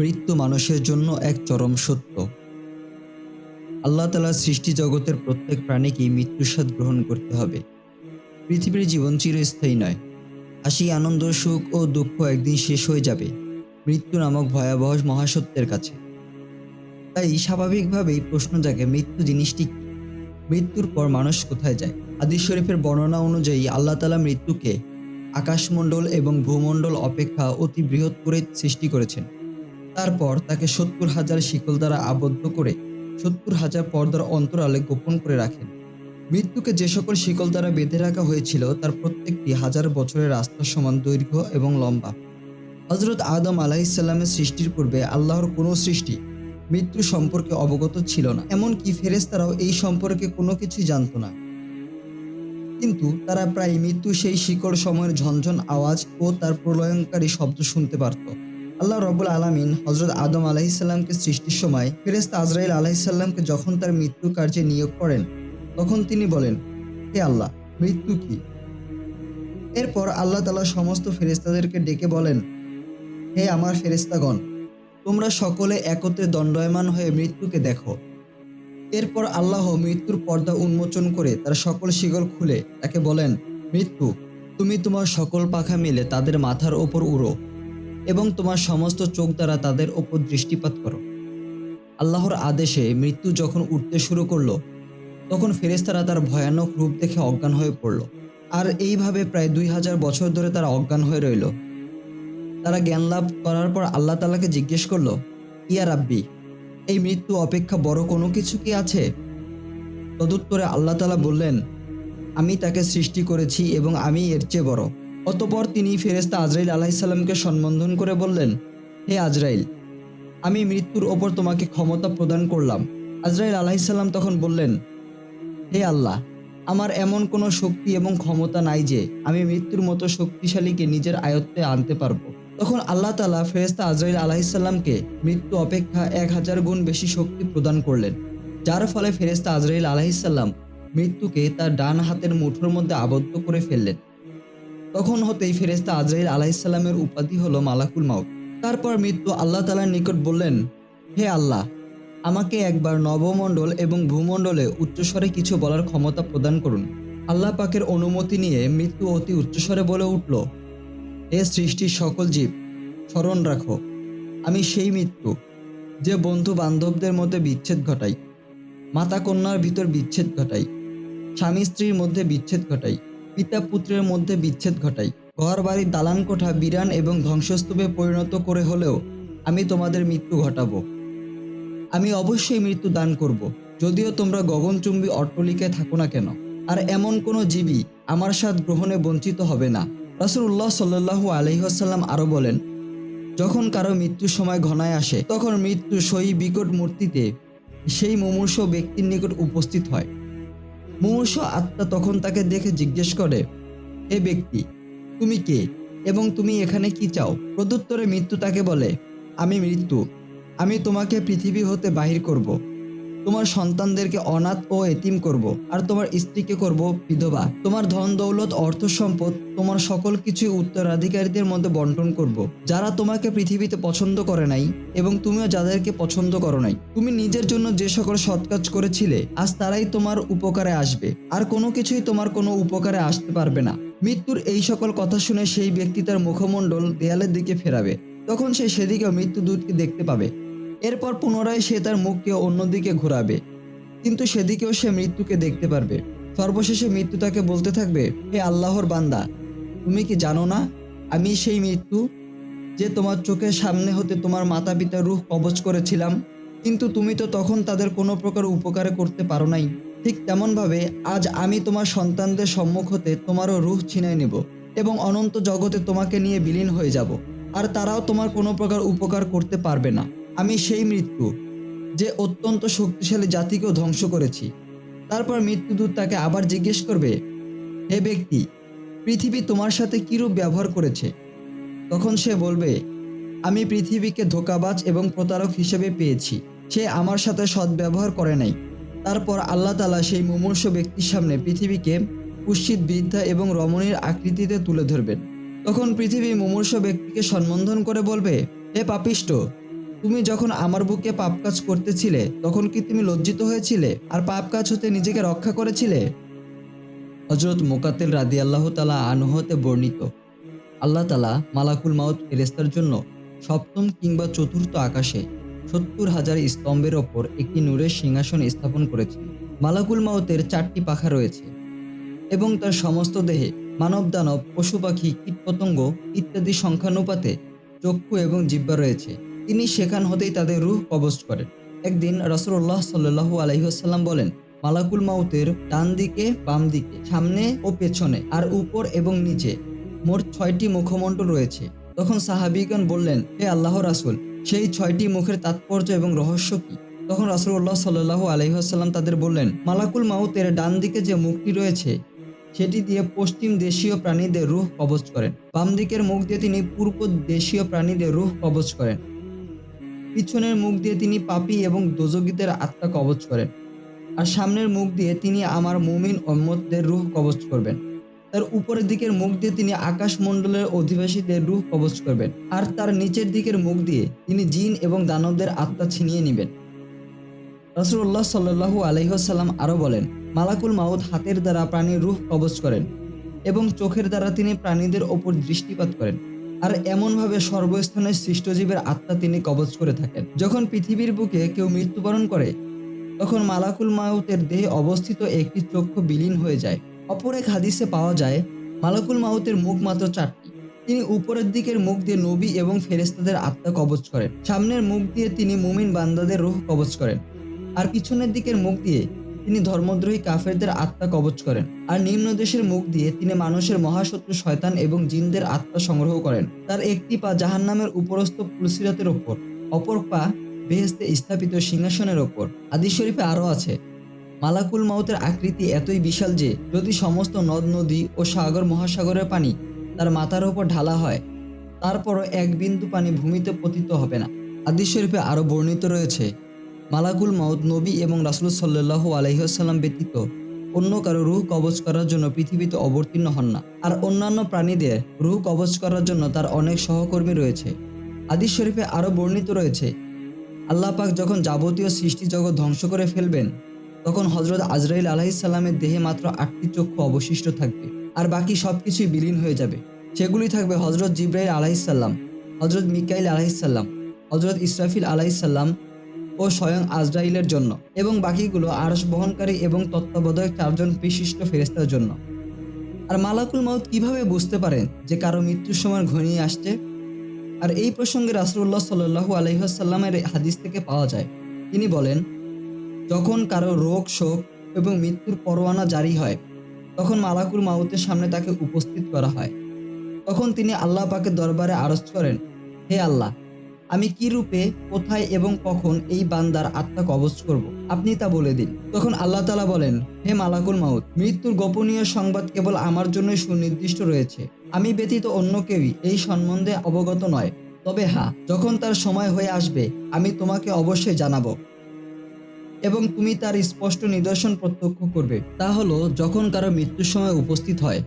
মৃত্যু মানুষের জন্য এক চরম সত্য। আল্লাহ তাআলার সৃষ্টি জগতের প্রত্যেক প্রাণীকেই মৃত্যুর স্বাদ গ্রহণ করতে হবে। পৃথিবীর জীবন চিরস্থায়ী নয়। হাসি, আনন্দ, সুখ ও দুঃখ একদিন শেষ হয়ে যাবে মৃত্যু নামক ভয়াবহ মহাসত্যের কাছে। তাই স্বাভাবিকভাবেই প্রশ্ন জাগে, মৃত্যু জিনিসটি কি? মৃত্যুর পর মানুষ কোথায় যায়? হাদিস শরীফের বর্ণনা অনুযায়ী আল্লাহ তাআলা মৃত্যুকে আকাশমণ্ডল এবং ভূমণ্ডল অপেক্ষা অতি বৃহৎ করে সৃষ্টি করেছেন। তারপর তাকে ৭০,০০০ শিকল দ্বারা আবদ্ধ করে ৭০,০০০ পর্দার অন্তরালে গোপন করে রাখেন। মৃত্যুকে যে সকল শিকল দ্বারা বেঁধে রাখা হয়েছিল তার প্রত্যেকটি হাজার বছরের রাস্তার সমান দৈর্ঘ্য এবং লম্বা। হযরত আদম আলাইহিসসালামের সৃষ্টির পূর্বে আল্লাহর কোনো সৃষ্টি মৃত্যু সম্পর্কে অবগত ছিল না। এমনকি ফেরেশতারাও এই সম্পর্কে কোনো কিছুই জানত না। কিন্তু তারা প্রায় মৃত্যু সেই শিকড় সময়ের ঝনঝন আওয়াজ ও তার প্রলয়ঙ্কারী শব্দ শুনতে পারত। আল্লাহ রাব্বুল আলামিন হযরত আদম আলাইহিসসালামকে সৃষ্টির সময় ফেরেশতা আজরাইল আলাইহিসসালামকে যখন তার মৃত্যু কার্যে নিয়োগ করেন, তখন তিনি বলেন, হে আল্লাহ, মৃত্যু কি? এরপর আল্লাহ তাআলা সমস্ত ফেরেশতাদেরকে ডেকে বলেন, হে আমার ফেরেশতাগণ, তোমরা সকলে একত্রে দণ্ডায়মান হয়ে মৃত্যুকে দেখো। এরপর আল্লাহ মৃত্যুর পর্দা উন্মোচন করে তার সকল শিকল খুলে তাকে বলেন, মৃত্যু, তুমি তোমার সকল পাখা মেলে তাদের মাথার ওপর উড়ো এবং তোমার সমস্ত চোখ দ্বারা তাদের ওপর দৃষ্টিপাত করো। আল্লাহর আদেশে মৃত্যু যখন উঠতে শুরু করলো, তখন ফেরেশতারা তার ভয়ানক রূপ দেখে অজ্ঞান হয়ে পড়ল। আর এইভাবে প্রায় ২,০০০ বছর ধরে তারা অজ্ঞান হয়ে রইল। তারা জ্ঞান লাভ করার পর আল্লাহ তাআলাকে জিজ্ঞেস করলো, ইয়া রাব্বি, এই মৃত্যু অপেক্ষা বড় কোনো কিছু কি আছে? তদুত্তরে আল্লাহ তাআলা বললেন, আমি তাকে সৃষ্টি করেছি এবং আমি এর চেয়ে বড়। অতঃপর তিনি ফেরেশতা আজরাইল আলাইহিসসালামকে সম্বোধন করে বললেন, হে আজরাইল, আমি মৃত্যুর ওপর তোমাকে ক্ষমতা প্রদান করলাম। আজরাইল আলাইহিসসালাম তখন বললেন, হে আল্লাহ, আমার এমন কোনো শক্তি এবং ক্ষমতা নাই যে আমি মৃত্যুর মতো শক্তিশালীকে নিজের আয়ত্তে আনতে পারবো। তখন আল্লাহ তাআলা ফেরেশতা আজরাইল আলাইহিসসালামকে মৃত্যু অপেক্ষা ১,০০০ গুণ বেশি শক্তি প্রদান করলেন, যার ফলে ফেরেশতা আজরাইল আলাইহিসসালাম মৃত্যুকে তার ডান হাতের মুঠোর মধ্যে আবদ্ধ করে ফেললেন। তখন হতেই ফেরেশতা আজরাইল আলাইহিসসালামের উপাধি হলো মালাকুল মাউত। তারপর মৃত্যু আল্লাহ তাআলার নিকট বললেন, হে আল্লাহ, আমাকে একবার নবমণ্ডল এবং ভূমণ্ডলে উচ্চস্বরে কিছু বলার ক্ষমতা প্রদান করুন। আল্লাহ পাকের অনুমতি নিয়ে মৃত্যু অতি উচ্চস্বরে বলে উঠল, হে সৃষ্টির সকল জীব, স্মরণ রাখো, আমি সেই মৃত্যু যে বন্ধু বান্ধবদের মধ্যে বিচ্ছেদ ঘটাই, মাতা কন্যার ভিতর বিচ্ছেদ ঘটাই, স্বামী স্ত্রীর মধ্যে বিচ্ছেদ ঘটাই, পিতা পুত্রের মধ্যে বিচ্ছেদ ঘটাই, ঘর বাড়ি দালান কোঠা বিরান এবং ধ্বংসস্তূপে পরিণত করে হলেও আমি তোমাদের মৃত্যু ঘটাবো। আমি অবশ্যই মৃত্যু দান করব, যদিও তোমরা গগনচুম্বী অট্টালিকায় থাকো না কেন। আর এমন কোনো জীবই আমার স্বাদ গ্রহণে বঞ্চিত হবে না। রাসূলুল্লাহ সাল্লাল্লাহু আলাইহি ওয়াসাল্লাম আরো বলেন, যখন কারো মৃত্যুর সময় ঘনায় আসে, তখন মৃত্যু সেই বিকট মূর্তিতে সেই মুমূর্ষু ব্যক্তির নিকট উপস্থিত হয়। মুমূর্ষু আত্মা তখন তাকে দেখে জিজ্ঞেস করে, হে ব্যক্তি, তুমি কে এবং তুমি এখানে কি চাও? প্রত্যুত্তরে মৃত্যু তাকে বলে, আমি মৃত্যু, আমি তোমাকে পৃথিবী হতে বাহির করব, তোমার সন্তানদেরকে অনাথ ও এতিম করব, আর তোমার স্ত্রীকে করব বিধবা। তোমার ধন দৌলত অর্থ সম্পদ তোমার সকল কিছুই উত্তরাধিকারীদের মধ্যে বন্টন করব, যারা তোমাকে পৃথিবীতে পছন্দ করে নাই এবং তুমিও যাদেরকে পছন্দ করো নাই। তুমি নিজের জন্য যে সকল সৎ কাজ করেছিলে, আজ তারাই তোমার উপকারে আসবে, আর কোনো কিছুই তোমার কোনো উপকারে আসতে পারবে না। মৃত্যুর এই সকল কথা শুনে সেই ব্যক্তি তার মুখমণ্ডল দেয়ালের দিকে ফেরাবে। তখন সে সেদিকেও মৃত্যুদূতকে দেখতে পাবে। এরপর পুনরায় সে তার মুখকে অন্যদিকে ঘোরাবে, কিন্তু সেদিকেও সে মৃত্যুকে দেখতে পারবে। সর্বশেষে মৃত্যু তাকে বলতে থাকবে, হে আল্লাহর বান্দা, তুমি কি জানো না আমি সেই মৃত্যু যে তোমার চোখের সামনে হতে তোমার মাতা পিতার রূহ কবজ করেছিলাম, কিন্তু তুমি তো তখন তাদের কোনো প্রকার উপকার করতে পারো নাই। ঠিক তেমনভাবে আজ আমি তোমার সন্তানদের সম্মুখ হতে তোমারও রূহ ছিনাই নেব এবং অনন্ত জগতে তোমাকে নিয়ে বিলীন হয়ে যাব, আর তারাও তোমার কোনো প্রকার উপকার করতে পারবে না। আমি সেই মৃত্যু যে অত্যন্ত শক্তিশালী জাতিকেও ধ্বংস করেছি। তারপর মৃত্যুদূত তাকে আবার জিজ্ঞেস করবে, হে ব্যক্তি, পৃথিবী তোমার সাথে কিরূপ ব্যবহার করেছে? তখন সে বলবে, আমি পৃথিবীকে ধোঁকাবাজ এবং প্রতারক হিসেবে পেয়েছি, সে আমার সাথে সদ্ব্যবহার করে নাই। তারপর আল্লাহ তাআলা সেই মুমূর্ষু ব্যক্তির সামনে পৃথিবীকে কুৎসিত বৃদ্ধা এবং রমণীর আকৃতিতে তুলে ধরবেন। তখন পৃথিবী মুমূর্ষু ব্যক্তিকে সম্বোধন করে বলবে, হে পাপিষ্ঠ, তুমি যখন আমার বুকে পাপ কাজ করতেছিলে তখন কি তুমি লজ্জিত হয়েছিলে আর পাপ কাজ হতে নিজেকে রক্ষা করেছিলে? হযরত মুকাত্তিল রাদিয়াল্লাহু তাআলা আনহু হতে বর্ণিত, আল্লাহ তাআলা মালাকুল মাউত ফেরেশতার জন্য সপ্তম কিংবা চতুর্থ আকাশে ৭০,০০০ স্তম্ভের ওপর একটি নূরের সিংহাসন স্থাপন করেছেন। মালাকুল মাউতের ৪টি পাখা রয়েছে এবং তার সমস্ত দেহে মানব দানব পশু পাখি কীটপতঙ্গ ইত্যাদি সংখ্যানুপাতে চক্ষু এবং জিহ্বা রয়েছে। তিনি সেখান হতেই তাদের রূহ কবজ করেন। একদিন রাসূলুল্লাহ সাল্লাল্লাহু আলাইহি ওয়াসাল্লাম বলেন, মালাকুল মাউতের ডান দিকে, বাম দিকে, সামনে ও পেছনে আর উপর এবং নিচে মোট ৬টি মুখমণ্ডল রয়েছে। তখন সাহাবীগণ বললেন, হে আল্লাহর রাসূল, সেই ৬টি মুখের তাৎপর্য এবং রহস্য কি? তখন রাসূলুল্লাহ সাল্লাল্লাহু আলাইহি ওয়াসাল্লাম তাদের বললেন, মালাকুল মাউতের ডান দিকে যে মুখটি রয়েছে সেটি দিয়ে পশ্চিম দেশীয় প্রাণীদের রূহ কবজ করেন। বাম দিকের মুখ দিয়ে তিনি পূর্ব দেশীয় প্রাণীদের রূহ কবজ করেন। পিছনের মুখ দিয়ে তিনি পাপী এবং দোজখীদের আত্মা কবজ করেন। আর সামনের মুখ দিয়ে তিনি আমার মুমিন উম্মতদের রূহ কবজ করবেন। তার উপরের দিকের মুখ দিয়ে তিনি আকাশমণ্ডলের অধিবাসীদের রূহ কবজ করবেন। আর তার নিচের দিকের মুখ দিয়ে তিনি জিন এবং দানবদের আত্মা ছিনিয়ে নেবেন। রাসূলুল্লাহ সাল্লাল্লাহু আলাইহি ওয়াসাল্লাম আরও বলেন, মালাকুল মাউত হাতের দ্বারা প্রাণীর রূহ কবজ করেন এবং চোখের দ্বারা তিনি প্রাণীদের ওপর দৃষ্টিপাত করেন। আর এমনভাবে সর্বস্থানের সৃষ্টজীবের আত্মা তিনি কবজ করে থাকেন। যখন পৃথিবীর বুকে কেউ মৃত্যুবরণ করে তখন মালাকুল মাউতের দেহে অবস্থিত একটি চক্ষু বিলীন হয়ে যায়। অপর এক হাদিসে পাওয়া যায়, মালাকুল মাউতের মুখ মাত্র ৪টি। তিনি উপরের দিকের মুখ দিয়ে নবী এবং ফেরেশতাদের আত্মা কবজ করেন। সামনের মুখ দিয়ে তিনি মুমিন বান্দাদের রূহ কবজ করেন। আর পিছনের দিকের মুখ দিয়ে তিনি ধর্মদ্রোহী কাফেরদের আত্মা কবজ করেন। আর নিম্ন দেশের মুখ দিয়ে তিনি মানুষের মহাশত্রু শয়তান এবং জিনদের আত্মা সংগ্রহ করেন। তার একটি পা জাহান্নামের উপরস্থ পুলসিরাতের ওপর, অপর পা বেহেশতে স্থাপিত সিংহাসনের ওপর। হাদিস শরীফে আরও আছে, মালাকুল মাউতের আকৃতি এতই বিশাল যে যদি সমস্ত নদ নদী ও সাগর মহাসাগরের পানি তার মাথার ওপর ঢালা হয় তারপরও এক বিন্দু পানি ভূমিতে পতিত হবে না। হাদিস শরীফে আরও বর্ণিত রয়েছে, মালাকুল মাউত নবী এবং রাসূল সাল্লাল্লাহু আলাইহি ওয়াসাল্লাম ব্যতীত অন্য কারো রূহ কবজ করার জন্য পৃথিবীতে অবতীর্ণ হন না। আর অন্যান্য প্রাণীদের রূহ কবজ করার জন্য তার অনেক সহকর্মী রয়েছে। হাদিস শরীফে আরও বর্ণিত রয়েছে, আল্লাহ পাক যখন যাবতীয় সৃষ্টি জগৎ ধ্বংস করে ফেলবেন তখন হযরত আজরাইল আলাইহিস সালামের দেহে মাত্র 8টি চক্ষু অবশিষ্ট থাকবে আর বাকি সবকিছুই বিলীন হয়ে যাবে। সেগুলি থাকবে হযরত জিবরাইল আলাইহিস সালাম, হযরত মিকাইল আলাইহিস সালাম, হযরত ইসরাফিল আলাইহিস সালাম ও স্বয়ং আজরাইলের জন্য, এবং বাকিগুলো আরশ বহনকারী এবং তত্ত্বাবধায়ক 4 জন বিশিষ্ট ফেরেশতার জন্য। আর মালাকুল মাউত কিভাবে বুঝতে পারেন যে কারো মৃত্যুর সময় ঘনিয়ে আসছে? আর এই প্রসঙ্গে রাসূলুল্লাহ সাল্লাল্লাহু আলাইহি ওয়াসাল্লামের হাদিস থেকে পাওয়া যায়, তিনি বলেন, যখন কারো রোগ শোক এবং মৃত্যুর পরোয়ানা জারি হয় তখন মালাকুল মাউতের সামনে তাকে উপস্থিত করা হয়। তখন তিনি আল্লাহ পাকের দরবারে আরজ করেন, হে আল্লাহ, আমি কি রূপে, কোথায় এবং কখন এই বান্দার আত্মা কবজ করব, আপনি তা বলে দিন। তখন আল্লাহ তাআলা বলেন, হে মালাকুল মাউত, মৃত্যুর গোপনীয় সংবাদ কেবল আমার জন্যই সুনির্দিষ্ট রয়েছে। আমি ব্যতীত অন্য কেউই এই সম্বন্ধে অবগত নয়। তবে হ্যাঁ, যখন তার সময় হয়ে আসবে আমি তোমাকে অবশ্যই জানাবো এবং তুমি তার স্পষ্ট নিদর্শন প্রত্যক্ষ করবে। তা হলো, যখন কারো মৃত্যুর সময় উপস্থিত হয়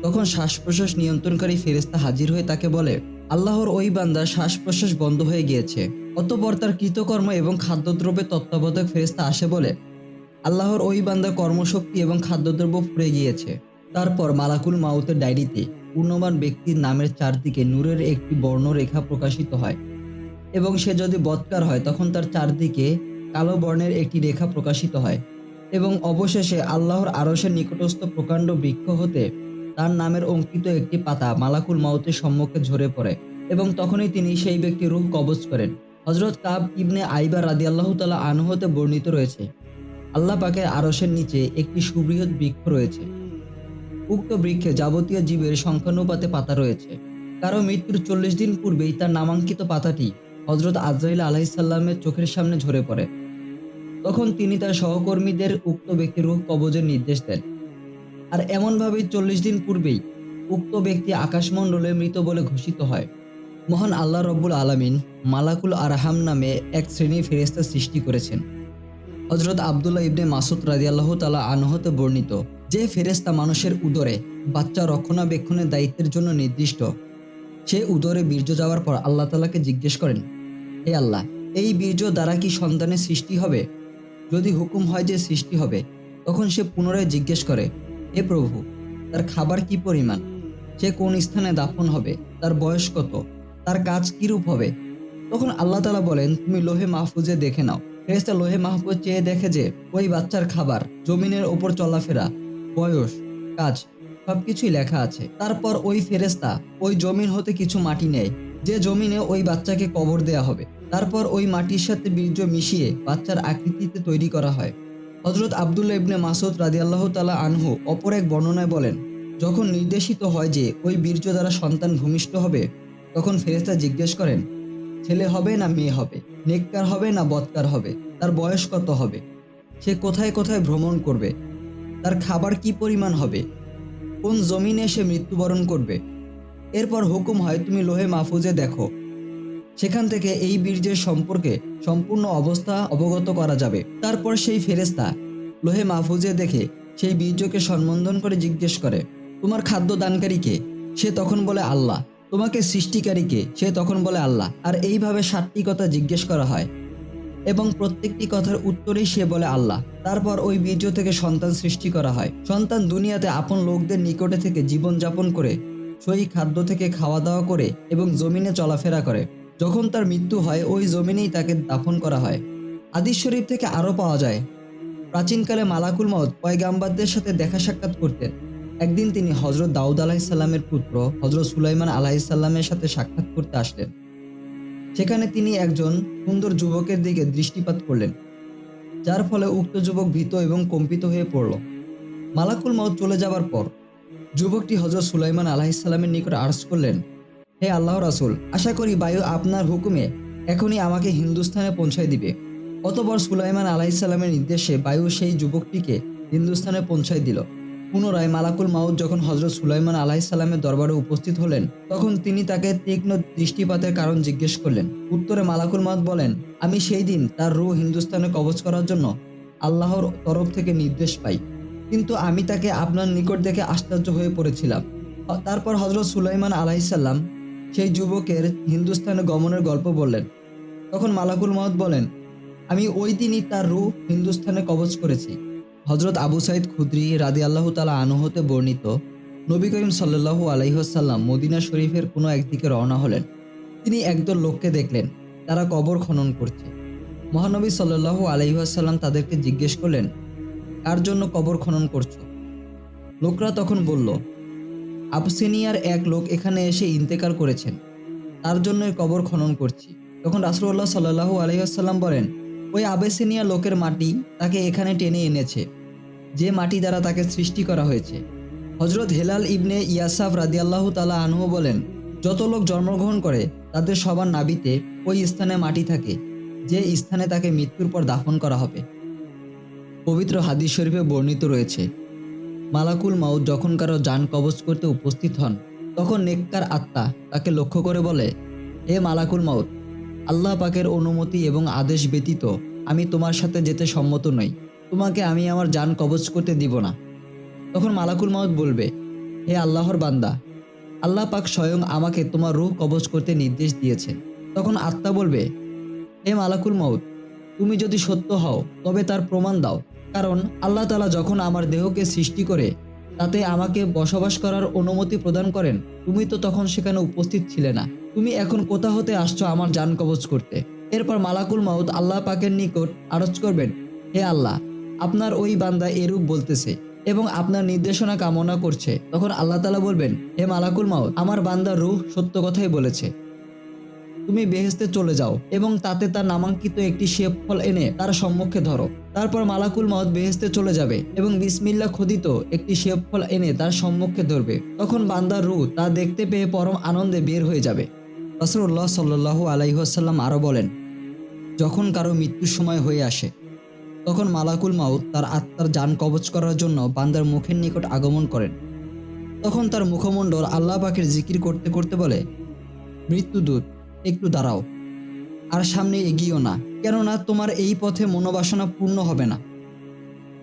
তখন শ্বাস প্রশ্বাস নিয়ন্ত্রণকারী ফেরেশতা হাজির হয়ে তাকে বলে, আল্লাহর ওই বান্দার শ্বাস প্রশ্বাস বন্ধ হয়ে গিয়েছে। অতঃপর তার কৃতকর্ম এবং খাদ্যদ্রব্যের তত্ত্বাবধায়ক ফেরেশতা আসে বলে, আল্লাহর ওই বান্দার কর্মশক্তি এবং খাদ্যদ্রব্য ফুরিয়ে গিয়েছে। তারপর মালাকুল মাউতের ডায়েরিতে পূর্ণবান ব্যক্তির নামের চারদিকে নূরের একটি বর্ণরেখা প্রকাশিত হয় এবং সে যদি বদকার হয় তখন তার চারদিকে কালো বর্ণের একটি রেখা প্রকাশিত হয় এবং অবশেষে আল্লাহর আরশের নিকটস্থ প্রকাণ্ড বৃক্ষ হতে তার নামের অঙ্কিত একটি পাতা মালাকুল মাউতের সম্মুখে ঝরে পড়ে এবং তখনই তিনি সেই ব্যক্তির রূহ কবজ করেন। হযরত কাব ইবনে আইবা রাদিয়াল্লাহু তাআলা আনহু হতে বর্ণিত রয়েছে, আল্লাহ পাকের আরশের নিচে একটি সুবৃহৎ বৃক্ষ রয়েছে। উক্ত বৃক্ষে যাবতীয় জীবের সংখ্যানুপাতে পাতা রয়েছে। কারো মৃত্যুর 40 দিন পূর্বেই তার নামাঙ্কিত পাতাটি হযরত আজরাইল আলাইহিস সালামের চোখের সামনে ঝরে পড়ে। তখন তিনি তার সহকর্মীদের উক্ত ব্যক্তির রূহ কবজের নির্দেশ দেন। আর এমনভাবেই 40 দিন পূর্বেই উক্ত ব্যক্তি আকাশমণ্ডলে মৃত বলে ঘোষিত হয়। মহান আল্লাহ রব্বুল আলামিন মালাকুল আরহাম নামে এক শ্রেণী ফেরেশতা সৃষ্টি করেছেন। হযরত আব্দুল্লাহ ইবনে মাসউদ রাদিয়াল্লাহু তাআলা আনহু হতে বর্ণিত, যে ফেরেশতা মানুষের উদরে বাচ্চা রক্ষণাবেক্ষণের দায়িত্বের জন্য নির্দিষ্ট, সে উদরে বীর্য যাওয়ার পর আল্লাহ তাআলাকে জিজ্ঞেস করেন, হে আল্লাহ, এই বীর্য দ্বারা কি সন্তানের সৃষ্টি হবে? যদি হুকুম হয় যে সৃষ্টি হবে, তখন সে পুনরায় জিজ্ঞেস করে, হে প্রভু, তার খাবার কি পরিমাণ? সে কোন স্থানে দাফন হবে? তার বয়স কত? তার কাজ কিরূপ হবে? তখন আল্লাহ তাআলা বলেন, তুমি লোহে মাহফুজে দেখে নাও। ফেরেশতা লোহে মাহফুজ চেয়ে দেখে যে ওই বাচ্চার খাবার, জমিনের ওপর চলাফেরা, বয়স, কাজ সবকিছুই লেখা আছে। তারপর ওই ফেরেশতা ওই জমিন হতে কিছু মাটি নেয়, যে জমিনে ওই বাচ্চাকে কবর দেয়া হবে। তারপর ওই মাটির সাথে বীর্য মিশিয়ে বাচ্চার আকৃতিতে তৈরি করা হয়। হযরত আব্দুল্লাহ ইবনে মাসউদ রাদিয়াল্লাহু তাআলা আনহু অপর এক বর্ণনায় বলেন, যখন নির্দেশিত হয় যে ওই বীর্য দ্বারা সন্তান ভূমিষ্ঠ হবে, তখন ফেরেশতা জিজ্ঞেস করেন, ছেলে হবে না মেয়ে হবে, নেককার হবে না বদকার হবে, তার বয়স কত হবে, সে কোথায় কোথায় ভ্রমণ করবে, তার খাবার কি পরিমাণ হবে, কোন জমিনে সে মৃত্যুবরণ করবে। এরপর হুকুম হয় তুমি লোহে মাহফুজে দেখো। সেখান থেকে এই বীর্যের সম্পর্কে সম্পূর্ণ অবস্থা অবগত করা যাবে। তারপর সেই ফেরেশতা লোহে মাহফুজে দেখে সেই বীর্যকে সম্বোধন করে জিজ্ঞেস করে, তোমার খাদ্য দানকারী কে? সে তখন বলে আল্লাহ। তোমাকে সৃষ্টিকারী কে? সে তখন বলে আল্লাহ। আর এইভাবে 7টি কথা জিজ্ঞেস করা হয় এবং প্রত্যেকটি কথার উত্তরেই সে বলে আল্লাহ। তারপর ওই বীর্য থেকে সন্তান সৃষ্টি করা হয়। সন্তান দুনিয়াতে আপন লোকদের নিকটে থেকে জীবন যাপন করে, সই খাদ্য থেকে খাওয়া দাওয়া করে এবং জমিনে চলাফেরা করে। যখন তার মৃত্যু হয় ওই জমিনেই তাকে দাফন করা হয়। হাদিস শরীফ থেকে আরও পাওয়া যায়, প্রাচীনকালে মালাকুল মউত পয়গাম্বারদের সাথে দেখা সাক্ষাৎ করতেন। একদিন তিনি হযরত দাউদ আলাইহিসসালামের পুত্র হযরত সুলাইমান আলাইহিসসালামের সাথে সাক্ষাৎ করতে আসলেন। সেখানে তিনি একজন সুন্দর যুবকের দিকে দৃষ্টিপাত করলেন, যার ফলে উক্ত যুবক ভীত এবং কম্পিত হয়ে পড়ল। মালাকুল মউত চলে যাবার পর যুবকটি হযরত সুলাইমান আলাইহিসসালামের নিকট আরজ করলেন, হে আল্লাহর রাসূল, আশা করি বায়ু আপনার হুকুমে এখনই আমাকে হিন্দুস্থানে পৌঁছায় দিবে। অতঃপর সুলাইমান আলাইহিসসালামের নির্দেশে বায়ু সেই যুবকটিকে হিন্দুস্থানে পৌঁছায় দিল। পুনরায় মালাকুল মাউত যখন হযরত সুলাইমান আলাইহিসসালামের দরবারে উপস্থিত হলেন, তখন তিনি তাকে তীক্ষ্ণ দৃষ্টিপাতের কারণ জিজ্ঞেস করলেন। উত্তরে মালাকুল মাউত বলেন, আমি সেই দিন তার রূহ হিন্দুস্থানে কবজ করার জন্য আল্লাহর তরফ থেকে নির্দেশ পাই, কিন্তু আমি তাকে আপনার নিকট দেখে আশ্চর্য হয়ে পড়েছিলাম। তারপর হযরত সুলাইমান আলাইহিসসালাম সেই যুবকের হিন্দুস্থানে গমনের গল্প বললেন। তখন মালাকুল মউত বলেন, আমি ওই দিনই তার রূহ হিন্দুস্থানে কবজ করেছি। হযরত আবু সাঈদ খুদরি রাদিয়াল্লাহু তাআলা আনহু হতে বর্ণিত, নবী করিম সাল্লাল্লাহু আলাইহি ওয়াসাল্লাম মদিনা শরীফের কোনো একদিকে রওনা হলেন। তিনি একদল লোককে দেখলেন, তারা কবর খনন করছে। মহানবী সাল্লাল্লাহু আলাইহি ওয়াসাল্লাম তাদেরকে জিজ্ঞেস করলেন, কার জন্য কবর খনন করছো? লোকরা তখন বলল, আবসিনিয়ার এক লোক এখানে এসে ইন্তেকাল করেছেন, তার জন্যই কবর খনন করছি। তখন রাসূলুল্লাহ সাল্লাল্লাহু আলাইহি ওয়াসাল্লাম বলেন, ওই আবেসিনিয়া লোকের মাটি তাকে এখানে টেনে এনেছে, যে মাটি দ্বারা তাকে সৃষ্টি করা হয়েছে। হযরত হেলাল ইবনে ইয়াসাফ রাদিয়াল্লাহু তাআলা আনহু বলেন, যত লোক জন্মগ্রহণ করে তাদের সবার নাভিতে ওই স্থানে মাটি থাকে, যে স্থানে তাকে মৃত্যুর পর দাফন করা হবে। পবিত্র হাদিস শরীফে বর্ণিত রয়েছে, মালাকুল মাউত যখন কারো জান কবজ করতে উপস্থিত হন, তখন নেককার আত্মা তাকে লক্ষ্য করে বলে, হে মালাকুল মাউত, আল্লাহ পাকের অনুমতি এবং আদেশ ব্যতীত আমি তোমার সাথে যেতে সম্মত নই। তোমাকে আমি আমার জান কবজ করতে দিব না। তখন মালাকুল মাউত বলবে, হে আল্লাহর বান্দা, আল্লাহ পাক স্বয়ং আমাকে তোমার রূহ কবজ করতে নির্দেশ দিয়েছেন। তখন আত্মা বলবে, হে মালাকুল মাউত, তুমি যদি সত্য হও তবে তার প্রমাণ দাও, কারণ আল্লাহ তাআলা যখন আমার দেহকে সৃষ্টি করে তাতে আমাকে বসবাস করার অনুমতি প্রদান করেন, তুমি তো তখন সেখানে উপস্থিত ছিলে না। তুমি এখন কোথা হতে আসছো আমার জান কবজ করতে? এরপর মালাকুল মাউত আল্লাহ পাকের নিকট আরজ করবেন, হে আল্লাহ, আপনার ওই বান্দা এরূপ বলতেছে এবং আপনার নির্দেশনা কামনা করছে। তখন আল্লাহ তাআলা বলবেন, হে মালাকুল মাউত, আমার বান্দার রূহ সত্য কথাই বলেছে, তুমি বেহেশতে চলে যাও এবং তাতে তার নামাঙ্কিত একটি সেব ফল এনে তার সম্মুখে ধরো। তারপর মালাকুল মউত বেহেশতে চলে যাবে এবং বিসমিল্লাহ খোদিত একটি সেব ফল এনে তার সম্মুখে ধরবে। তখন বান্দার রূহ তা দেখতে পেয়ে পরম আনন্দে বের হয়ে যাবে। রাসূলুল্লাহ সাল্লাল্লাহু আলাইহি ওয়াসাল্লাম আরো বলেন, যখন কারো মৃত্যুর সময় হয়ে আসে, তখন মালাকুল মউত তার আত্মার জান কবজ করার জন্য বান্দার মুখের নিকট আগমন করেন। তখন তার মুখমণ্ডল আল্লাহ পাকের জিকির করতে করতে বলে, মৃত্যুদূত, একটু দাঁড়াও, আর সামনে এগিয়েও না, কেননা তোমার এই পথে মনোবাসনা পূর্ণ হবে না,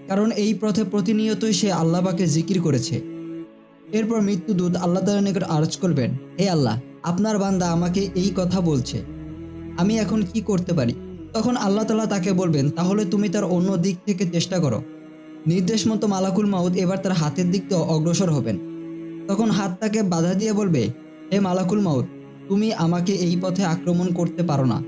কারণ এই পথে প্রতিনিয়তই সে আল্লাহ পাকের জিকির করেছে। এরপর মৃত্যুদূত আল্লাহ তাআলার নিকট আরজ করবেন, হে আল্লাহ, আপনার বান্দা আমাকে এই কথা বলছে, আমি এখন কি করতে পারি? তখন আল্লাহ তাআলা তাকে বলবেন, তাহলে তুমি তার অন্য দিক থেকে চেষ্টা করো। নির্দেশ মতো মালাকুল মাউত এবার তার হাতের দিক দিয়ে অগ্রসর হবেন। তখন হাত তাকে বাধা দিয়ে বলবে, হে মালাকুল মাউত, তুমি আমাকে এই পথে আক্রমণ করতে পারো না।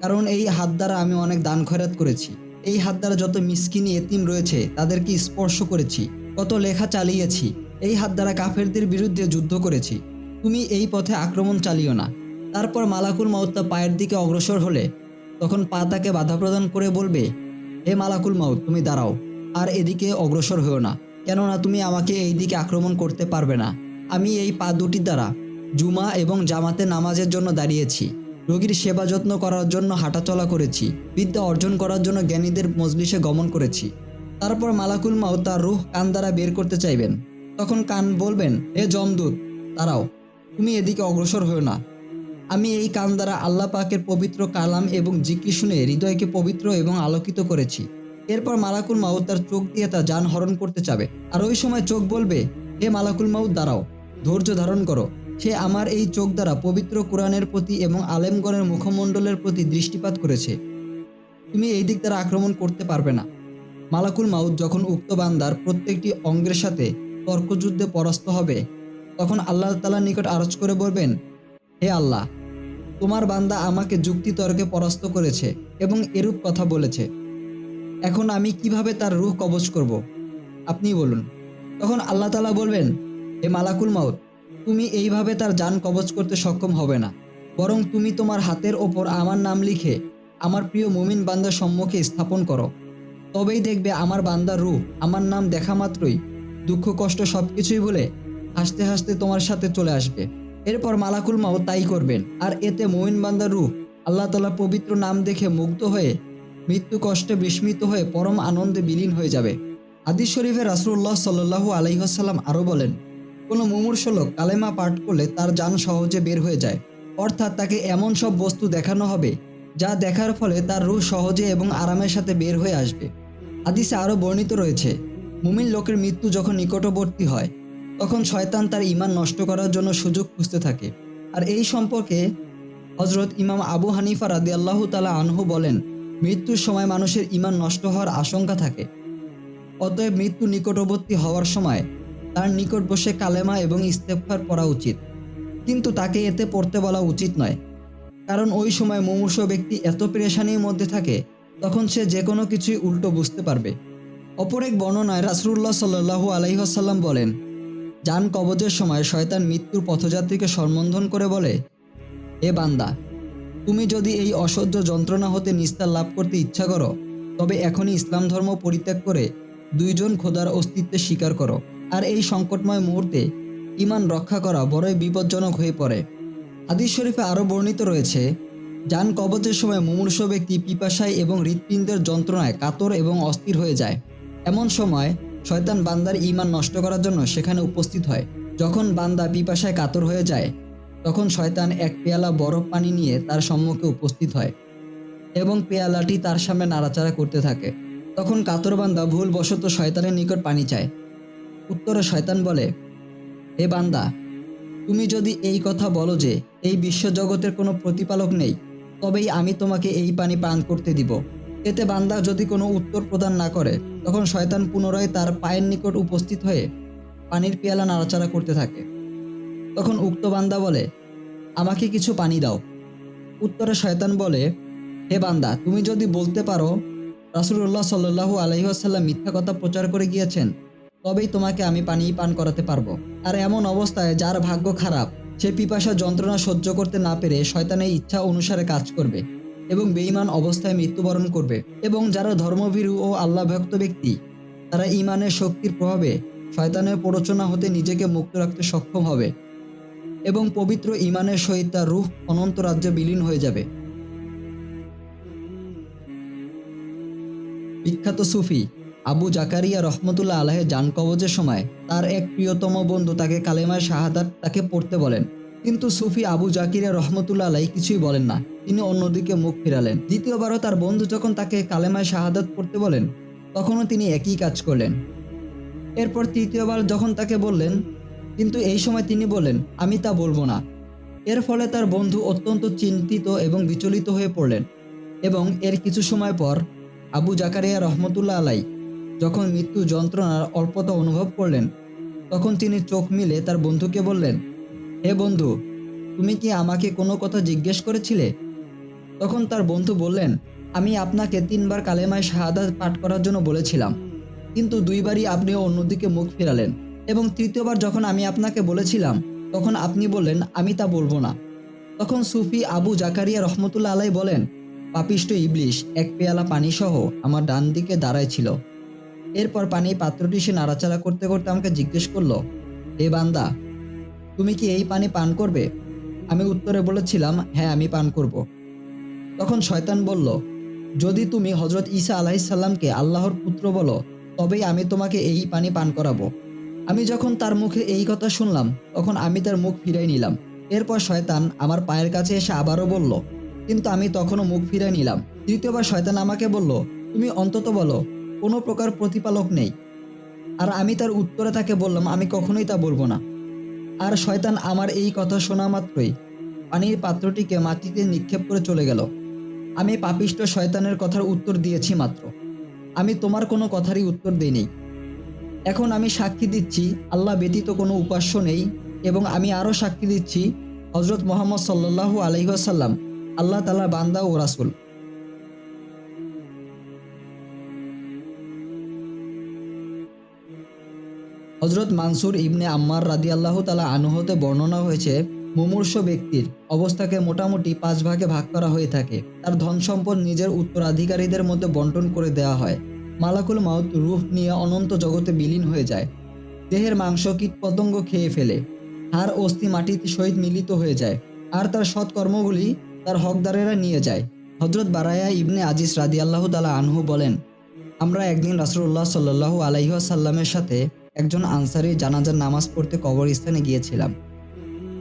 কারণ এই হাত দ্বারা আমি অনেক দান খয়রাত করেছি। এই হাত দ্বারা যত মিসকিন এতিম রয়েছে তাদেরকে স্পর্শ করেছি, কত লেখা চালিয়েছি। এই হাত দ্বারা কাফেরদের বিরুদ্ধে যুদ্ধ করেছি। তুমি এই পথে আক্রমণ চালিও না। তারপর মালাকুল মাউত তার পায়ের দিকে অগ্রসর হলে তখন পা তাকে বাধা প্রদান করে বলবে, হে মালাকুল মাউত, তুমি দাঁড়াও আর এদিকে অগ্রসর হও না, কেননা তুমি আমাকে এই দিকে আক্রমণ করতে পারবে না। আমি এই পা দুটির দ্বারা জুমা এবং জামাতে নামাজের জন্য দাঁড়িয়েছি, রোগীর সেবা যত্ন করার জন্য হাঁটাচলা করেছি, বিদ্যা অর্জন করার জন্য জ্ঞানীদের মজলিসে গমন করেছি। তারপর মালাকুল মাউত তার রূহ কান দ্বারা বের করতে চাইবেন। তখন কান বলবেন, হে যমদূত, দাঁড়াও, তুমি এদিকে অগ্রসর হও না। আমি এই কান দ্বারা আল্লাহ পাকের পবিত্র কালাম এবং জিকির শুনে হৃদয়কে পবিত্র এবং আলোকিত করেছি। এরপর মালাকুল মাউত তার চোখ দিয়ে তার যান হরণ করতে চাবে, আর ওই সময় চোখ বলবে, হে মালাকুল মাউত, দাঁড়াও, ধৈর্য ধারণ করো। সে আমার এই চোখ দ্বারা পবিত্র কোরআনের প্রতি এবং আলেমগণের মুখমণ্ডলের প্রতি দৃষ্টিপাত করেছে। তুমি এই দিক দ্বারা আক্রমণ করতে পারবে না। মালাকুল মাউত যখন উক্ত বান্দার প্রত্যেকটি অঙ্গের সাথে তর্কযুদ্ধে পরাস্ত হবে, তখন আল্লাহ তাআলার নিকট আরজ করে বলবেন, হে আল্লাহ, তোমার বান্দা আমাকে যুক্তি তর্কে পরাস্ত করেছে এবং এরূপ কথা বলেছে। এখন আমি কিভাবে তার রূহ কবজ করব? আপনি বলুন। তখন আল্লাহ তাআলা বলবেন, হে মালাকুল মাউত, তুমি এইভাবে তার জান কবজ করতে সক্ষম হবে না, বরং তুমি তোমার হাতের ওপর আমার নাম লিখে আমার প্রিয় মুমিন বান্দার সম্মুখে স্থাপন করো। তবেই দেখবে আমার বান্দার রূহ আমার নাম দেখা মাত্রই দুঃখ কষ্ট সবকিছুই ভুলে হাসতে হাসতে তোমার সাথে চলে আসবে। এরপর মালাকুল মাউত তাই করবেন, আর এতে মুমিন বান্দার রূহ আল্লাহ তাআলার পবিত্র নাম দেখে মুগ্ধ হয়ে মৃত্যু কষ্টে বিস্মিত হয়ে পরম আনন্দে বিলীন হয়ে যাবে। হাদিস শরীফে রাসূলুল্লাহ সাল্লাল্লাহু আলাইহি ওয়াসাল্লাম আরও বলেন, কোনো মুমূর্ষ লোক কালেমা পাঠ করলে তার জান সহজে বের হয়ে যায়, অর্থাৎ তাকে এমন সব বস্তু দেখানো হবে যা দেখার ফলে তার রূহ সহজে এবং আরামের সাথে বের হয়ে আসবে। হাদিসে আরও বর্ণিত রয়েছে, মুমিন লোকের মৃত্যু যখন নিকটবর্তী হয় তখন শয়তান তার ঈমান নষ্ট করার জন্য সুযোগ খুঁজতে থাকে। আর এই সম্পর্কে হযরত ইমাম আবু হানিফা রাদিয়াল্লাহু তাআলা আনহু বলেন, মৃত্যুর সময় মানুষের ঈমান নষ্ট হওয়ার আশঙ্কা থাকে। অতএব মৃত্যু নিকটবর্তী হওয়ার সময় তার নিকট বসে কালেমা এবং ইস্তেগফার পড়া উচিত, কিন্তু তাকে এতে পড়তে বলা উচিত নয়, কারণ ওই সময় মুমূর্ষ ব্যক্তি এত পেরেশানির মধ্যে থাকে তখন সে যে কোনো কিছুই উল্টো বুঝতে পারবে। অপর এক বর্ণনায় রাসূলুল্লাহ সাল্লাল্লাহু আলাইহি ওয়াসাল্লাম বলেন, জান কবজের সময় শয়তান মৃত্যুর পথযাত্রীকে সম্বোধন করে বলে, হে বান্দা, তুমি যদি এই অসহ্য যন্ত্রণা হতে নিস্তার লাভ করতে ইচ্ছা করো, তবে এখনই ইসলাম ধর্ম পরিত্যাগ করে দুইজন খোদার অস্তিত্বের স্বীকার করো। আর এই সংকটময় মুহূর্তে ঈমান রক্ষা করা বড়ই বিপজ্জনক হয়ে পড়ে। হাদিস শরীফে আরও বর্ণিত রয়েছে, জান কবজের সময় মুমূর্ষ ব্যক্তি পিপাসায় এবং হৃৎপিণ্ডের যন্ত্রণায় কাতর এবং অস্থির হয়ে যায়। এমন সময় শয়তান বান্দার ঈমান নষ্ট করার জন্য সেখানে উপস্থিত হয়। যখন বান্দা পিপাসায় কাতর হয়ে যায়, তখন শয়তান এক পেয়ালা বরফ পানি নিয়ে তার সম্মুখে উপস্থিত হয় এবং পেয়ালাটি তার সামনে নাড়াচাড়া করতে থাকে। তখন কাতর বান্দা ভুলবশত শয়তানের নিকট পানি চায়। উত্তরে শয়তান বলে, হে বান্দা, তুমি যদি এই কথা বলো যে এই বিশ্বজগতের কোনো প্রতিপালক নেই, তবেই আমি তোমাকে এই পানি পান করতে দিব। এতে বান্দা যদি কোনো উত্তর প্রদান না করে, তখন শয়তান পুনরায় তার পায়ের নিকট উপস্থিত হয়ে পানির পেয়ালা নাড়াচাড়া করতে থাকে। তখন উক্ত বান্দা বলে, আমাকে কিছু পানি দাও। উত্তরে শয়তান বলে, হে বান্দা, তুমি যদি বলতে পারো রাসূলুল্লাহ সাল্লাল্লাহু আলাইহি ওয়াসাল্লাম মিথ্যা কথা প্রচার করে গিয়েছেন, তবেই তোমাকে আমি পানি পান করাতে পারবো। আর এমন অবস্থায় যার ভাগ্য খারাপ, সে পিপাসা যন্ত্রণা সহ্য করতে না পেরে শয়তানের ইচ্ছা অনুসারে কাজ করবে এবং বেঈমান অবস্থায় মৃত্যুবরণ করবে। এবং যারা ধর্মভীরু ও আল্লাহ ভক্ত ব্যক্তি, তারা ঈমানের শক্তির প্রভাবে শয়তানের প্ররোচনা হতে নিজেকে মুক্ত রাখতে সক্ষম হবে এবং পবিত্র ঈমানের সহিত তার রূহ অনন্ত রাজ্যে বিলীন হয়ে যাবে। বিখ্যাত সুফি আবু জাকারিয়া রহমতুল্লাহ আলাইহির জান কবজের সময় তার এক প্রিয়তম বন্ধু তাকে কালেমায়ে শাহাদাত তাকে পড়তে বলেন, কিন্তু সুফি আবু জাকিরিয়া রহমতুল্লাহ আলাইহি কিছুই বলেন না, তিনি অন্যদিকে মুখ ফিরালেন। দ্বিতীয়বারও তার বন্ধু যখন তাকে কালেমায়ে শাহাদাত পড়তে বলেন, তখনও তিনি একই কাজ করলেন। এরপর তৃতীয়বার যখন তাকে বললেন, কিন্তু এই সময় তিনি বললেন, আমি তা বলবো না। এর ফলে তার বন্ধু অত্যন্ত চিন্তিত এবং বিচলিত হয়ে পড়লেন এবং এর কিছু সময় পর আবু জাকারিয়া রহমতুল্লাহ আলাই যখন মৃত্যু যন্ত্রণার অল্পতা অনুভব করলেন, তখন তিনি চোখ মিলে তার বন্ধুকে বললেন, হে বন্ধু, তুমি কি আমাকে কোনো কথা জিজ্ঞেস করেছিলে? তখন তার বন্ধু বললেন, আমি আপনাকে 3 বার কালেমায়ে শাহাদাত পাঠ করার জন্য বলেছিলাম, কিন্তু 2বারই আপনি অন্যদিকে মুখ ফিরালেন এবং 3য় বার যখন আমি আপনাকে বলেছিলাম, তখন আপনি বললেন আমি তা বলবো না। তখন সুফি আবু জাকারিয়া রহমতুল্লাহ আলাই বলেন, পাপিষ্ঠ ইবলিশ এক পেয়ালা পানি সহ আমার ডান দিকে দাঁড়ায় ছিল। এরপর পানি পাত্রটি সে নাড়াচাড়া করতে করতে আমাকে জিজ্ঞেস করলো, হে বান্দা, তুমি কি এই পানি পান করবে? আমি উত্তরে বলেছিলাম, হ্যাঁ, আমি পান করব। তখন শয়তান বলল, যদি তুমি হযরত ঈসা আলাইহিসসালামকে আল্লাহর পুত্র বলো, তবেই আমি তোমাকে এই পানি পান করাবো। আমি যখন তার মুখে এই কথা শুনলাম, তখন আমি তার মুখ ফিরাই নিলাম। এরপর শয়তান আমার পায়ের কাছে এসে আবারও বলল, কিন্তু আমি তখনও মুখ ফিরাই নিলাম। 3য় বার শয়তান আমাকে বলল, তুমি অন্তত বলো, কোনো প্রকার প্রতিপালক নেই। আর আমি তার উত্তরে তাকে বললাম, আমি কখনোই তা বলবো না। আর শয়তান আমার এই কথা শোনা মাত্রই পানির পাত্রটিকে মাটিতে নিক্ষেপ করে চলে গেল। আমি পাপিষ্ঠ শয়তানের কথার উত্তর দিয়েছি মাত্র। আমি তোমার কোনো কথারই উত্তর দেইনি। এখন আমি সাক্ষী দিচ্ছি আল্লাহ ব্যতীত কোনো উপাস্য নেই এবং আমি আরও সাক্ষী দিচ্ছি হযরত মুহাম্মদ সাল্লাল্লাহু আলাইহি ওয়াসাল্লাম আল্লাহ তাআলার বান্দা ও রাসূল। হযরত মানসুর ইবনে আম্মার রাদিয়াল্লাহু তাআলা আনহু হতে বর্ণনা হয়েছে, মুমূর্ষ ব্যক্তির অবস্থাকে মোটামুটি 5 ভাগে ভাগ করা হয়ে থাকে। তার ধন সম্পদ নিজের উত্তরাধিকারীদের মধ্যে বন্টন করে দেওয়া হয়। মালাকুল মাউত রূহ নিয়ে অনন্ত জগতে বিলীন হয়ে যায়। দেহের মাংস কীটপতঙ্গ খেয়ে ফেলে। হাড় অস্থি মাটিতে সহিত মিলিত হয়ে যায়। আর তার সৎকর্মগুলি তার হকদারেরা নিয়ে যায়। হযরত বারায়া ইবনে আজিজ রাদিয়াল্লাহু তাআলা আনহু বলেন, আমরা একদিন রাসূলুল্লাহ সাল্লাল্লাহু আলাইহি ওয়াসাল্লামের সাথে একজন আনসারী জানাজার নামাজ পড়তে কবরস্থানে গিয়েছিলাম।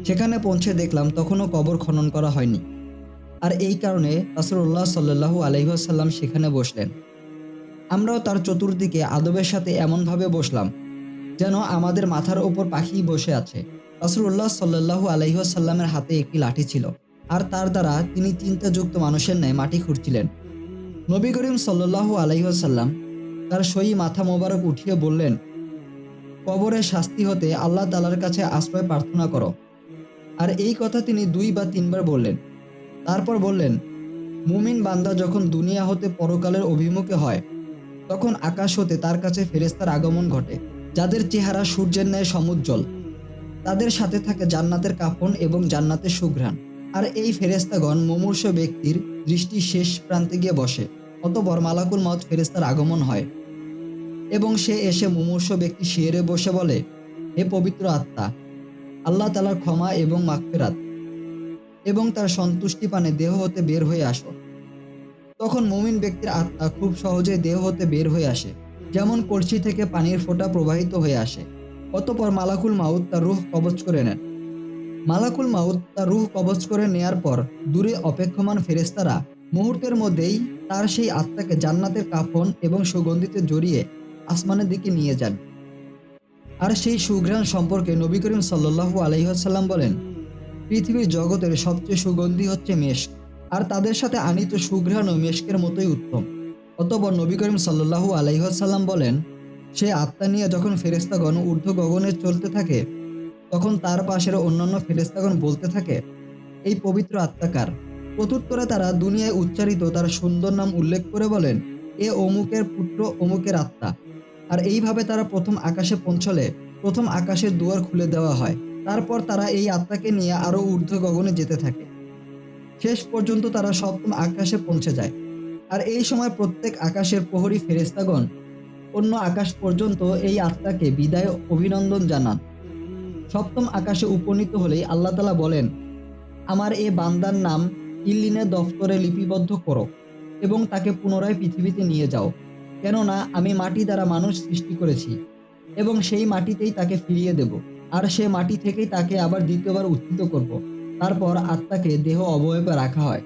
সেখানে পৌঁছে দেখলাম তখনও কবর খনন করা হয়নি। আর এই কারণে রাসূলুল্লাহ সাল্লাল্লাহু আলাইহি ওয়াসাল্লাম সেখানে বসলেন। আমরাও তার চতুর্দিকে আদবের সাথে এমনভাবে বসলাম যেন আমাদের মাথার ওপর পাখি বসে আছে। রাসূলুল্লাহ সাল্লাল্লাহু আলাইহি ওয়াসাল্লামের হাতে একটি লাঠি ছিল, আর তার দ্বারা তিনি চিন্তাযুক্ত মানুষের ন্যায় মাটি খুঁড়ছিলেন। নবী করিম সাল্লাল্লাহু আলাইহি ওয়াসাল্লাম তার সই মাথা মোবারক উঠিয়ে বললেন, কবরের শাস্তি হতে আল্লাহ তাআলার কাছে আশ্রয় প্রার্থনা করো। আর এই কথা তিনি 2 বা 3 বার বললেন। তারপর বললেন, মুমিন বান্দা যখন দুনিয়া হতে পরকালের অভিমুখে হয়, তখন আকাশ হতে তার কাছে ফেরেশতার আগমন ঘটে, যাদের চেহারা সূর্যের ন্যায় সমুজ্জ্বল। তাদের সাথে থাকে জান্নাতের কাফন এবং জান্নাতের সুঘ্রাণ। আর এই ফেরেশতাগণ মুমূর্ষ ব্যক্তির দৃষ্টি শেষ প্রান্তে গিয়ে বসে। অতঃপর মালাকুল মউত ফেরেশতার আগমন হয় এবং সে এসে মুমূর্ষ ব্যক্তি শিয়রে বসে বলে, হে পবিত্র আত্মা, আল্লাহ তাআলার ক্ষমা এবং মাগফিরাত এবং তার সন্তুষ্টি পানে দেহ হতে বের হয়ে আসো। তখন মুমিন ব্যক্তির আত্মা খুব সহজেই দেহ হতে বের হয়ে আসে, যেমন কলসি থেকে পানির ফোঁটা প্রবাহিত হয়ে আসে। অতঃপর মালাকুল মাউত তার রূহ কবজ করে নেন। মালাকুল মাউত তার রূহ কবজ করে নেয়ার পর দূরে অপেক্ষমান ফেরেশতারা মুহূর্তের মধ্যেই তার সেই আত্মাকে জান্নাতের কাফন এবং সুগন্ধিতে জড়িয়ে আসমানের দিকে নিয়ে যান। আর সেই সুঘ্রাণ সম্পর্কে নবী করিম সাল্লাল্লাহু আলাইহি ওয়াসাল্লাম বলেন, পৃথিবীর জগতের সবচেয়ে সুগন্ধি হচ্ছে মেশক, আর তাদের সাথে আনিত সুঘ্রাণও মেশকের মতোই উত্তম। অতঃপর নবী করিম সাল্লাল্লাহু আলাইহি ওয়াসাল্লাম বলেন, সে আত্মা নিয়ে যখন ফেরেশতাগণ ঊর্ধ্ব গগনে চলতে থাকে, তখন তার পাশের অন্যান্য ফেরেশতাগণ বলতে থাকে, এই পবিত্র আত্মাকার। প্রত্যুত্তরে তারা দুনিয়ায় উচ্চারিত তার সুন্দর নাম উল্লেখ করে বলেন, এ অমুকের পুত্র অমুকের আত্মা। আর এইভাবে তারা প্রথম আকাশে পৌঁছলে প্রথম আকাশের দুয়ার খুলে দেওয়া হয়। তারপর তারা এই আত্মাকে নিয়ে আরো ঊর্ধ্ব গগনে যেতে থাকে। শেষ পর্যন্ত তারা সপ্তম আকাশে পৌঁছে যায়। আর এই সময় প্রত্যেক আকাশের প্রহরী ফেরেশতাগণ অন্য আকাশ পর্যন্ত এই আত্মাকে বিদায় অভিনন্দন জানান। সপ্তম আকাশে উপনীত হলেই আল্লাহ তাআলা বলেন, আমার এ বান্দার নাম ইল্লিনের দফতরে লিপিবদ্ধ করো এবং তাকে পুনরায় পৃথিবীতে নিয়ে যাও, কেননা আমি মাটি দ্বারা মানুষ সৃষ্টি করেছি এবং সেই মাটিতেই তাকে ফিরিয়ে দেব। আর সে মাটি থেকেই তাকে আবার দ্বিতীয়বার উত্থিত করব। তারপর আত্মাকে দেহ অবয়বে রাখা হয়।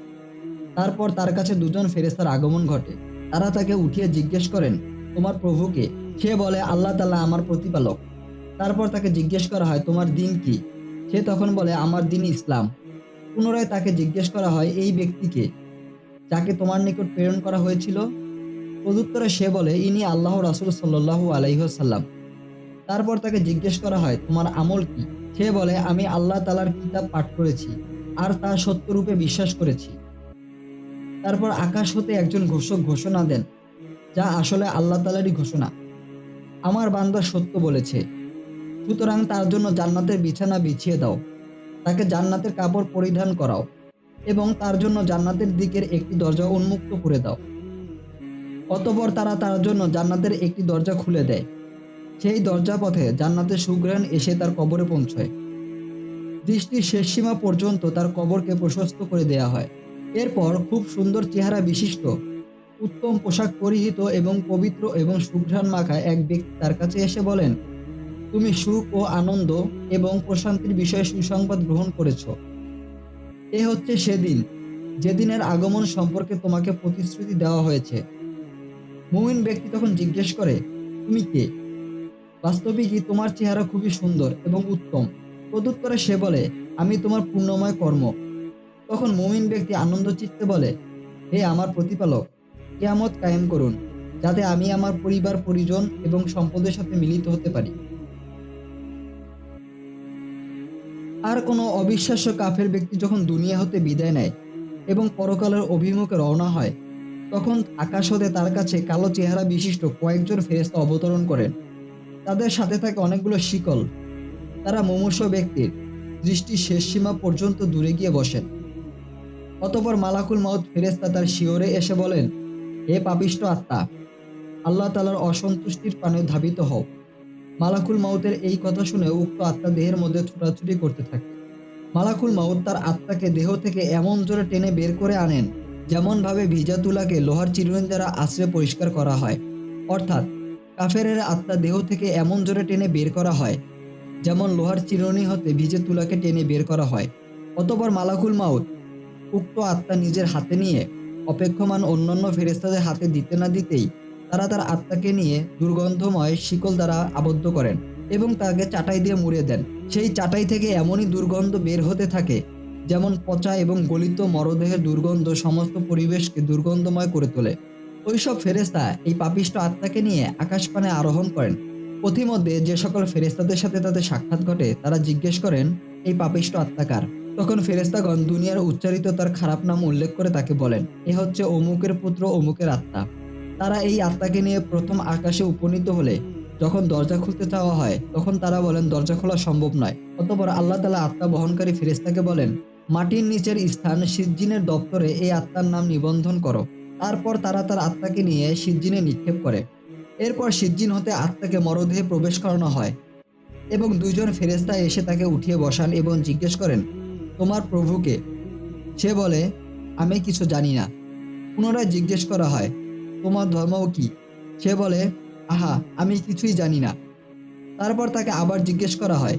তারপর তার কাছে 2 জন ফেরেশতার আগমন ঘটে। তারা তাকে উঠিয়ে জিজ্ঞেস করেন, তোমার প্রভুকে? সে বলে, আল্লাহ তাআলা আমার প্রতিপালক। তারপর তাকে জিজ্ঞেস করা হয়, তোমার দিন কি? সে তখন বলে, আমার দিন ইসলাম। পুনরায় তাকে জিজ্ঞেস করা হয়, এই ব্যক্তিকে যাকে তোমার নিকট প্রেরণ করা হয়েছিল? প্রত্যুত্তরে সে বলে, ইনি আল্লাহ রাসূল সাল্লাল্লাহু আলাইহি ওয়াসাল্লাম। তারপর তাকে জিজ্ঞেস করা হয়, তোমার আমল কি? সে বলে, আমি আল্লাহ তাআলার কিতাব পাঠ করেছি আর তা সত্যরূপে বিশ্বাস করেছি। তারপর আকাশ হতে একজন ঘোষক ঘোষণা দেন, যা আসলে আল্লাহ তাআলারই ঘোষণা, আমার বান্দা সত্য বলেছে, সুতরাং তার জন্য জান্নাতের বিছানা বিছিয়ে দাও, তাকে জান্নাতের কাপড় পরিধান করাও এবং তার জন্য জান্নাতের দিকের একটি দরজা উন্মুক্ত করে দাও। অতঃপর তারা তার জন্য জান্নাতের একটি দরজা খুলে দেয়। সেই দরজা পথে জান্নাতের সুঘ্রাণ এসে তার কবরে পৌঁছয়। দৃষ্টির শেষ সীমা পর্যন্ত তার কবরকে প্রশস্ত করে দেয়া হয়। এরপর খুব সুন্দর চেহারা বিশিষ্ট, উত্তম পোশাক পরিহিত এবং পবিত্র এবং সুঘ্রাণ মাখা এক ব্যক্তি তার কাছে এসে বলেন, তুমি সুখ ও আনন্দ এবং প্রশান্তির বিষয়ে সুসংবাদ গ্রহণ করেছ। এ হচ্ছে সেদিন যেদিনের আগমন সম্পর্কে তোমাকে প্রতিশ্রুতি দেওয়া হয়েছে। মুমিন ব্যক্তি তখন জিজ্ঞেস করে, তুমি কে? বাস্তবিকই তোমার চেহারা খুবই সুন্দর এবং উত্তম। প্রত্যুত্তরে সে বলে, আমি তোমার পুণ্যময় কর্ম। তখন মুমিন ব্যক্তি আনন্দ চিত্তে বলে, হে আমার প্রতিপালক, কিয়ামত কায়েম করুন, যাতে আমি আমার পরিবার পরিজন এবং সম্পদের সাথে মিলিত হতে পারি। আর কোনো অবিশ্বাস্য কাফের ব্যক্তি যখন দুনিয়া হতে বিদায় নেয় এবং পরকালের অভিমুখে রওনা হয়, তখন আকাশ হতে তার কাছে কালো চেহারা বিশিষ্ট কয়েকজন ফেরেশতা অবতরণ করেন। তাদের সাথে থাকে অনেকগুলো শিকল। তারা মুমূর্ষ ব্যক্তির দৃষ্টির শেষ সীমা পর্যন্ত দূরে গিয়ে বসেন। অতঃপর মালাকুল মাউত ফেরেশতা তার শিয়রে এসে বলেন, হে পাপিষ্ঠ আত্মা, আল্লাহ তাআলার অসন্তুষ্টির পানে ধাবিত হও। মালাকুল মাউতের এই কথা শুনে উক্ত আত্মা দেহের মধ্যে ছোটাছুটি করতে থাকে। মালাকুল মাউত তার আত্মাকে দেহ থেকে এমন জোরে টেনে বের করে আনেন, যেমন ভাবে ভিজা তুলাকে লোহার চিরুনি দ্বারা আঁচড়ে পরিষ্কার করা হয়। অর্থাৎ কাফেরের আত্মা দেহ থেকে এমন জোরে টেনে বের করা হয়, যেমন লোহার চিরুনি হতে ভিজে তুলাকে টেনে বের করা হয়। অতঃপর মালাকুল মাউত উক্ত আত্মা নিজের হাতে নিয়ে অপেক্ষমান অন্যান্য ফেরেশতাদের হাতে দিতে না দিতেই তারা তার আত্মাকে নিয়ে দুর্গন্ধময় শিকল দ্বারা আবদ্ধ করেন এবং তাকে চাটাই দিয়ে মুড়ে দেন। সেই চাটাই থেকে এমনই দুর্গন্ধ বের হতে থাকে, যেমন পচা এবং গলিত মরদেহের দুর্গন্ধ সমস্ত পরিবেশকে দুর্গন্ধময় করে তোলে। ওইসব ফেরেশতা এই পাপিষ্ঠ আত্মাকে নিয়ে আকাশপানে আরোহণ করেন। পথিমধ্যে যে সকল ফেরেশতাদের সাথে তাদের সাক্ষাৎ ঘটে, তারা জিজ্ঞেস করেন, এই পাপিষ্ঠ আত্মা কার? তখন ফেরেশতাগণ দুনিয়ার উচ্চারিত তার খারাপ নাম উল্লেখ করে তাকে বলেন, এ হচ্ছে অমুকের পুত্র অমুকের আত্মা। তারা এই আত্মাকে নিয়ে প্রথম আকাশে উপনীত হলে যখন দরজা খুলতে চাওয়া হয়, তখন তারা বলেন দরজা খোলা সম্ভব নয়। অতঃপর আল্লাহ তাআলা আত্মা বহনকারী ফেরেশতাকে বলেন, মাটির নিচের স্থান সিজ্জিনের দপ্তরে এই আত্মার নাম নিবন্ধন করো। তারপর তারা তার আত্মাকে নিয়ে সিজ্জিনে নিক্ষেপ করে। এরপর সিজ্জিন হতে আত্মাকে মরদেহে প্রবেশ করানো হয় এবং দুইজন ফেরেশতা এসে তাকে উঠিয়ে বসান এবং জিজ্ঞেস করেন, তোমার প্রভুকে? সে বলে, আমি কিছু জানি না। পুনরায় জিজ্ঞেস করা হয়, তোমার ধর্মও কি? সে বলে, আহা, আমি কিছুই জানি না। তারপর তাকে আবার জিজ্ঞেস করা হয়,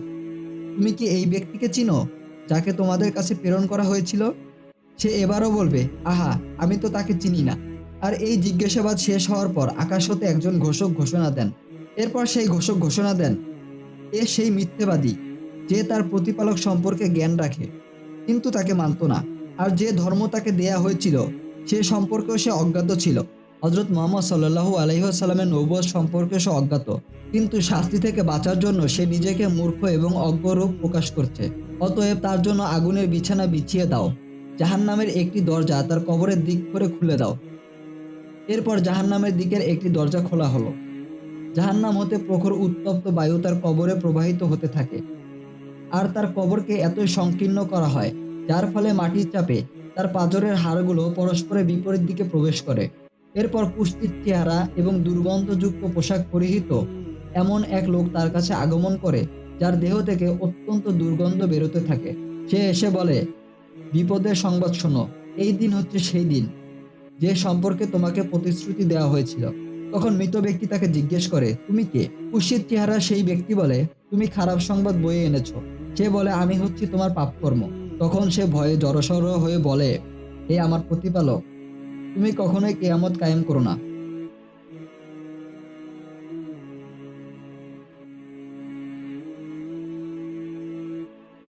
তুমি কি এই ব্যক্তিকে চিনো যাকে তোমাদের কাছে প্রেরণ করা হয়েছিল? সে এবারও বলবে, আহা, আমি তো তাকে চিনি না। আর এই জিজ্ঞাসাবাদ শেষ হওয়ার পর আকাশ হতে একজন ঘোষক ঘোষণা দেন। এরপর সেই ঘোষক ঘোষণা দেন, এ সেই মিথ্যেবাদী যে তার প্রতিপালক সম্পর্কে জ্ঞান রাখে কিন্তু তাকে মানত না, আর যে ধর্ম তাকে দেয়া হয়েছিল সে সম্পর্কেও সে অজ্ঞাত ছিল। হযরত মুহাম্মদ সাল্লাল্লাহু আলাইহি ওয়াসাল্লামের নবুয়ত সম্পর্কে সে অজ্ঞাত, কিন্তু শাস্তি থেকে বাঁচার জন্য সে নিজেকে মূর্খ এবং অজ্ঞরূপ প্রকাশ করছে। অতএব তার জন্য আগুনের বিছানা বিছিয়ে দাও, জাহান্নামের একটি দরজা তার কবরের দিক করে খুলে দাও। এরপর জাহান্নামের দিকের একটি দরজা খোলা হলো। জাহান্নাম হতে প্রখর উত্তপ্ত বায়ু তার কবরে প্রবাহিত হতে থাকে, আর তার কবরকে এতই সংকীর্ণ করা হয় যার ফলে মাটির চাপে তার পাঁজরের হাড়গুলো পরস্পরের বিপরীত দিকে প্রবেশ করে। এরপর কুষ্ঠির চেহারা এবং দুর্গন্ধযুক্ত পোশাক পরিহিত এমন এক লোক তার কাছে আগমন করে, যার দেহ থেকে অত্যন্ত দুর্গন্ধ বেরোতে থাকে। সে এসে বলে, বিপদের সংবাদ শোনো, এই দিন হচ্ছে সেই দিন যে সম্পর্কে তোমাকে প্রতিশ্রুতি দেওয়া হয়েছিল। তখন মৃত ব্যক্তি তাকে জিজ্ঞেস করে, তুমি কে? কুৎসিত চেহারা সেই ব্যক্তি বলে, তুমি খারাপ সংবাদ বয়ে এনেছো। সে বলে, আমি হচ্ছি তোমার পাপকর্ম। তখন সে ভয়ে জড়সড় হয়ে বলে, হে আমার প্রতিপালক, তুমি কখনোই কিয়ামত কায়েম করো না।